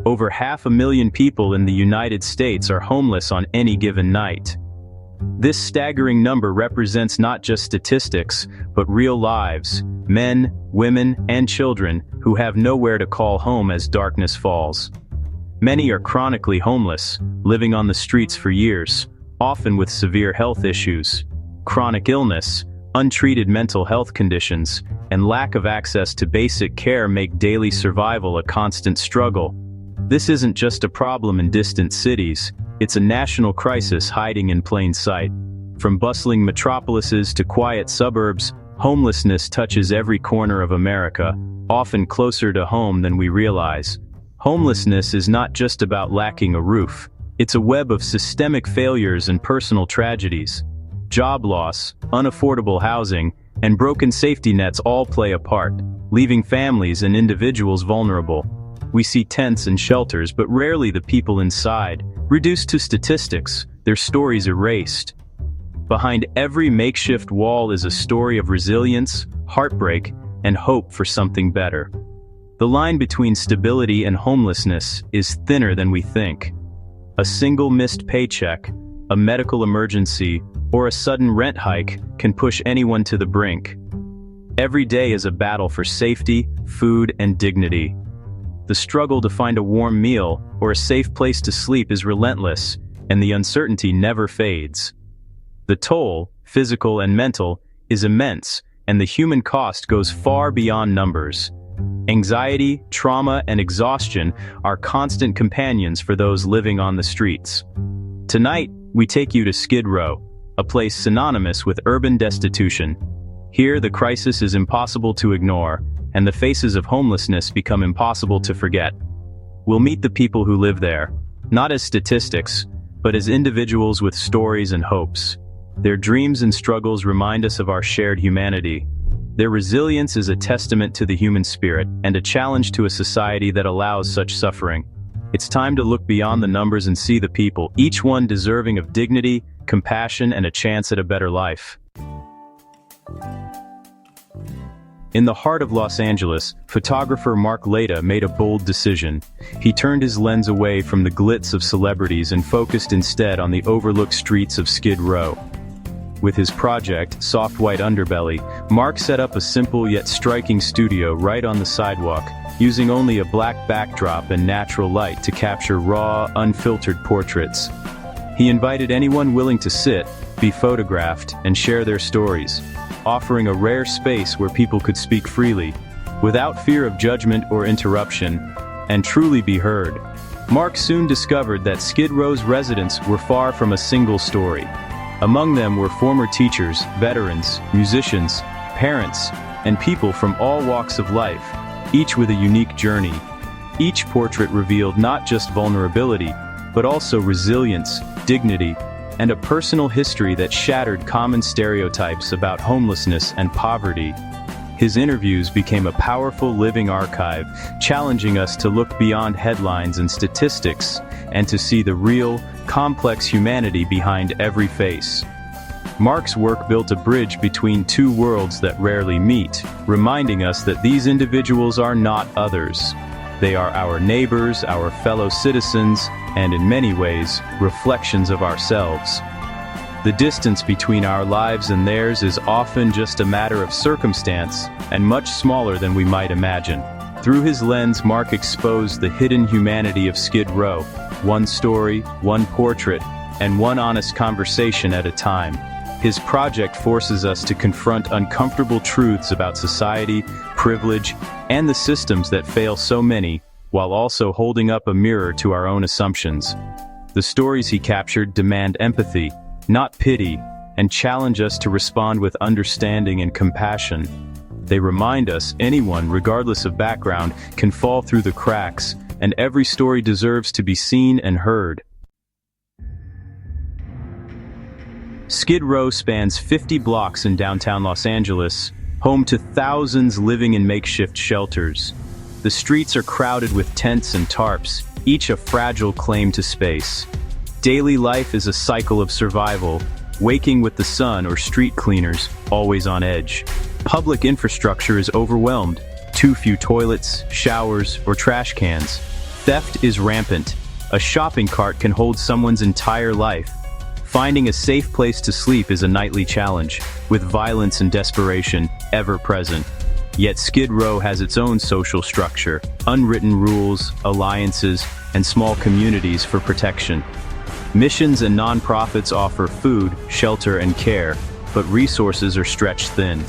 Over 500,000 people in the United States are homeless on any given night. This staggering number represents not just statistics, but real lives, men, women, and children who have nowhere to call home as darkness falls. Many are chronically homeless, living on the streets for years, often with severe health issues. Chronic illness, untreated mental health conditions, and lack of access to basic care make daily survival a constant struggle. This isn't just a problem in distant cities, it's a national crisis hiding in plain sight. From bustling metropolises to quiet suburbs, homelessness touches every corner of America, often closer to home than we realize. Homelessness is not just about lacking a roof. It's a web of systemic failures and personal tragedies. Job loss, unaffordable housing, and broken safety nets all play a part, leaving families and individuals vulnerable. We see tents and shelters, but rarely the people inside, reduced to statistics, their stories erased. Behind every makeshift wall is a story of resilience, heartbreak, and hope for something better. The line between stability and homelessness is thinner than we think. A single missed paycheck, a medical emergency, or a sudden rent hike can push anyone to the brink. Every day is a battle for safety, food, and dignity. The struggle to find a warm meal or a safe place to sleep is relentless, and the uncertainty never fades. The toll, physical and mental, is immense, and the human cost goes far beyond numbers. Anxiety, trauma, and exhaustion are constant companions for those living on the streets. Tonight, we take you to Skid Row, a place synonymous with urban destitution. Here, the crisis is impossible to ignore, and the faces of homelessness become impossible to forget. We'll meet the people who live there, not as statistics, but as individuals with stories and hopes. Their dreams and struggles remind us of our shared humanity. Their resilience is a testament to the human spirit and a challenge to a society that allows such suffering. It's time to look beyond the numbers and see the people, each one deserving of dignity, compassion, and a chance at a better life. In the heart of Los Angeles, photographer Mark Leda made a bold decision. He turned his lens away from the glitz of celebrities and focused instead on the overlooked streets of Skid Row. With his project, Soft White Underbelly, Mark set up a simple yet striking studio right on the sidewalk, using only a black backdrop and natural light to capture raw, unfiltered portraits. He invited anyone willing to sit, be photographed, and share their stories, offering a rare space where people could speak freely, without fear of judgment or interruption, and truly be heard. Mark soon discovered that Skid Row's residents were far from a single story. Among them were former teachers, veterans, musicians, parents, and people from all walks of life, each with a unique journey. Each portrait revealed not just vulnerability, but also resilience, dignity, and a personal history that shattered common stereotypes about homelessness and poverty. His interviews became a powerful living archive, challenging us to look beyond headlines and statistics, and to see the real, complex humanity behind every face. Mark's work built a bridge between two worlds that rarely meet, reminding us that these individuals are not others. They are our neighbors, our fellow citizens, and in many ways, reflections of ourselves. The distance between our lives and theirs is often just a matter of circumstance, and much smaller than we might imagine. Through his lens, Mark exposed the hidden humanity of Skid Row, one story, one portrait, and one honest conversation at a time. His project forces us to confront uncomfortable truths about society, privilege, and the systems that fail so many, while also holding up a mirror to our own assumptions. The stories he captured demand empathy, not pity, and challenge us to respond with understanding and compassion. They remind us anyone, regardless of background, can fall through the cracks, and every story deserves to be seen and heard. Skid Row spans 50 blocks in downtown Los Angeles, home to thousands living in makeshift shelters. The streets are crowded with tents and tarps, each a fragile claim to space. Daily life is a cycle of survival, waking with the sun or street cleaners, always on edge. Public infrastructure is overwhelmed, too few toilets, showers, or trash cans. Theft is rampant. A shopping cart can hold someone's entire life. Finding a safe place to sleep is a nightly challenge, with violence and desperation ever present. Yet Skid Row has its own social structure, unwritten rules, alliances, and small communities for protection. Missions and nonprofits offer food, shelter, and care, but resources are stretched thin.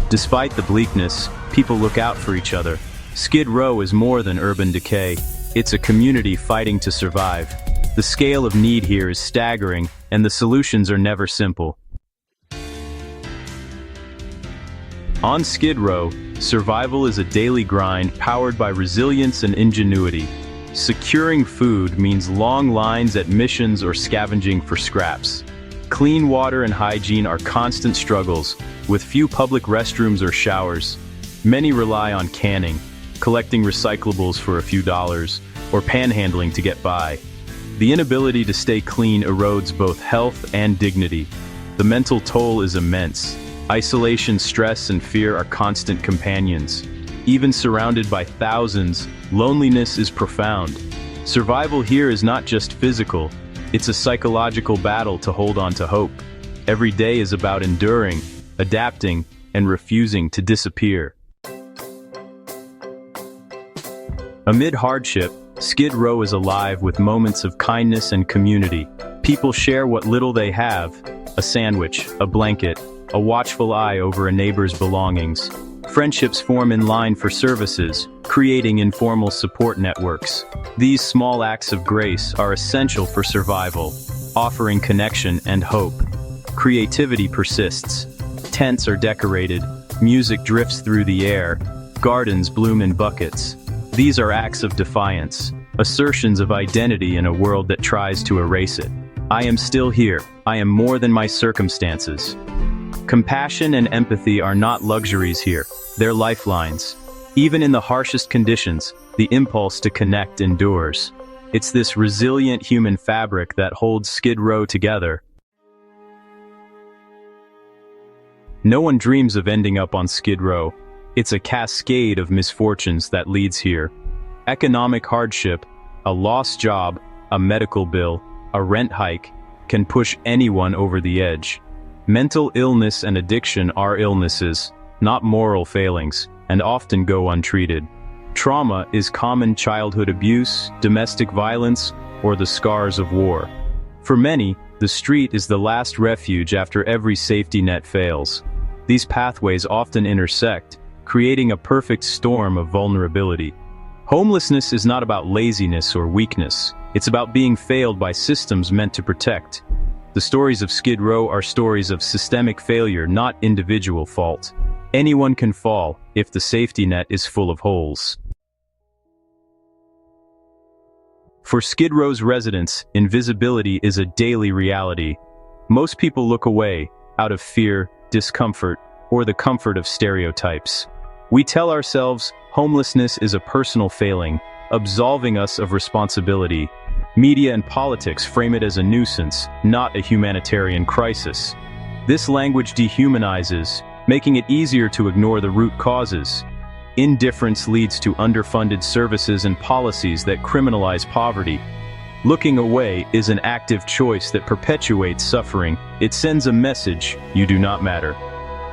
Despite the bleakness, people look out for each other. Skid Row is more than urban decay. It's a community fighting to survive. The scale of need here is staggering, and the solutions are never simple. On Skid Row, survival is a daily grind powered by resilience and ingenuity. Securing food means long lines at missions or scavenging for scraps. Clean water and hygiene are constant struggles, with few public restrooms or showers. Many rely on canning, collecting recyclables for a few dollars, or panhandling to get by. The inability to stay clean erodes both health and dignity. The mental toll is immense. Isolation, stress, and fear are constant companions. Even surrounded by thousands, loneliness is profound. Survival here is not just physical, it's a psychological battle to hold on to hope. Every day is about enduring, adapting, and refusing to disappear. Amid hardship, Skid Row is alive with moments of kindness and community. People share what little they have: a sandwich, a blanket, a watchful eye over a neighbor's belongings. Friendships form in line for services, creating informal support networks. These small acts of grace are essential for survival, offering connection and hope. Creativity persists. Tents are decorated, music drifts through the air, gardens bloom in buckets. These are acts of defiance, assertions of identity in a world that tries to erase it. I am still here. I am more than my circumstances. Compassion and empathy are not luxuries here, they're lifelines. Even in the harshest conditions, the impulse to connect endures. It's this resilient human fabric that holds Skid Row together. No one dreams of ending up on Skid Row. It's a cascade of misfortunes that leads here. Economic hardship, a lost job, a medical bill, a rent hike, can push anyone over the edge. Mental illness and addiction are illnesses, not moral failings, and often go untreated. Trauma is common childhood abuse, domestic violence, or the scars of war. For many, the street is the last refuge after every safety net fails. These pathways often intersect, creating a perfect storm of vulnerability. Homelessness is not about laziness or weakness. It's about being failed by systems meant to protect. The stories of Skid Row are stories of systemic failure, not individual fault. Anyone can fall if the safety net is full of holes. For Skid Row's residents, invisibility is a daily reality. Most people look away, out of fear, discomfort, or the comfort of stereotypes. We tell ourselves homelessness is a personal failing, absolving us of responsibility. Media and politics frame it as a nuisance, not a humanitarian crisis. This language dehumanizes, making it easier to ignore the root causes. Indifference leads to underfunded services and policies that criminalize poverty. Looking away is an active choice that perpetuates suffering. It sends a message: you do not matter.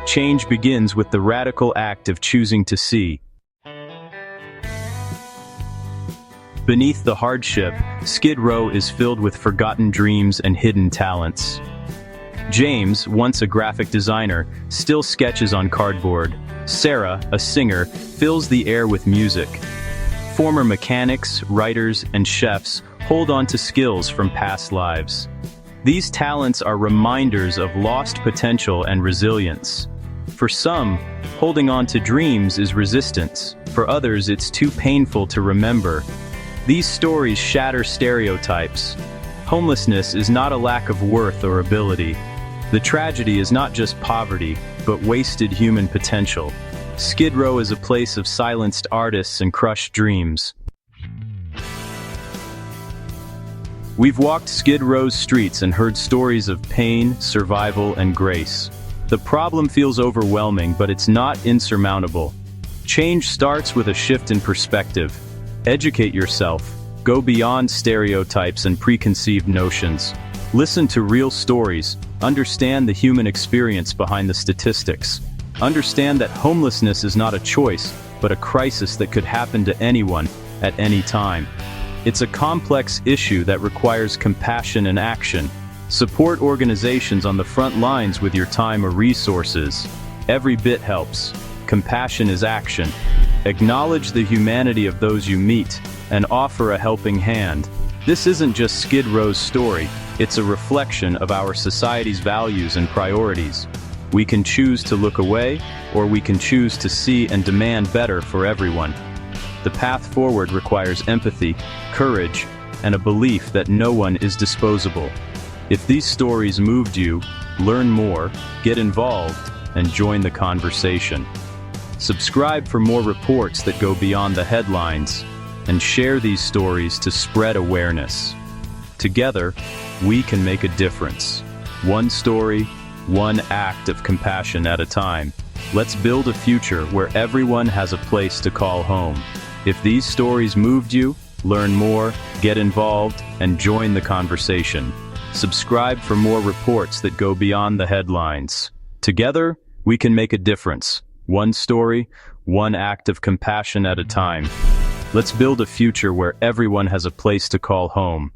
Change begins with the radical act of choosing to see. Beneath the hardship, Skid Row is filled with forgotten dreams and hidden talents. James, once a graphic designer, still sketches on cardboard. Sarah, a singer, fills the air with music. Former mechanics, writers, and chefs hold on to skills from past lives. These talents are reminders of lost potential and resilience. For some, holding on to dreams is resistance. For others, it's too painful to remember. These stories shatter stereotypes. Homelessness is not a lack of worth or ability. The tragedy is not just poverty, but wasted human potential. Skid Row is a place of silenced artists and crushed dreams. We've walked Skid Row's streets and heard stories of pain, survival, and grace. The problem feels overwhelming, but it's not insurmountable. Change starts with a shift in perspective. Educate yourself. Go beyond stereotypes and preconceived notions. Listen to real stories, understand the human experience behind the statistics. Understand that homelessness is not a choice, but a crisis that could happen to anyone, at any time. It's a complex issue that requires compassion and action. Support organizations on the front lines with your time or resources. Every bit helps. Compassion is action. Acknowledge the humanity of those you meet, and offer a helping hand. This isn't just Skid Row's story, it's a reflection of our society's values and priorities. We can choose to look away, or we can choose to see and demand better for everyone. The path forward requires empathy, courage, and a belief that no one is disposable. If these stories moved you, learn more, get involved, and join the conversation. Subscribe for more reports that go beyond the headlines, and share these stories to spread awareness. Together, we can make a difference. One story, one act of compassion at a time. Let's build a future where everyone has a place to call home. If these stories moved you, learn more, get involved, and join the conversation. Subscribe for more reports that go beyond the headlines. Together, we can make a difference. One story, one act of compassion at a time. Let's build a future where everyone has a place to call home.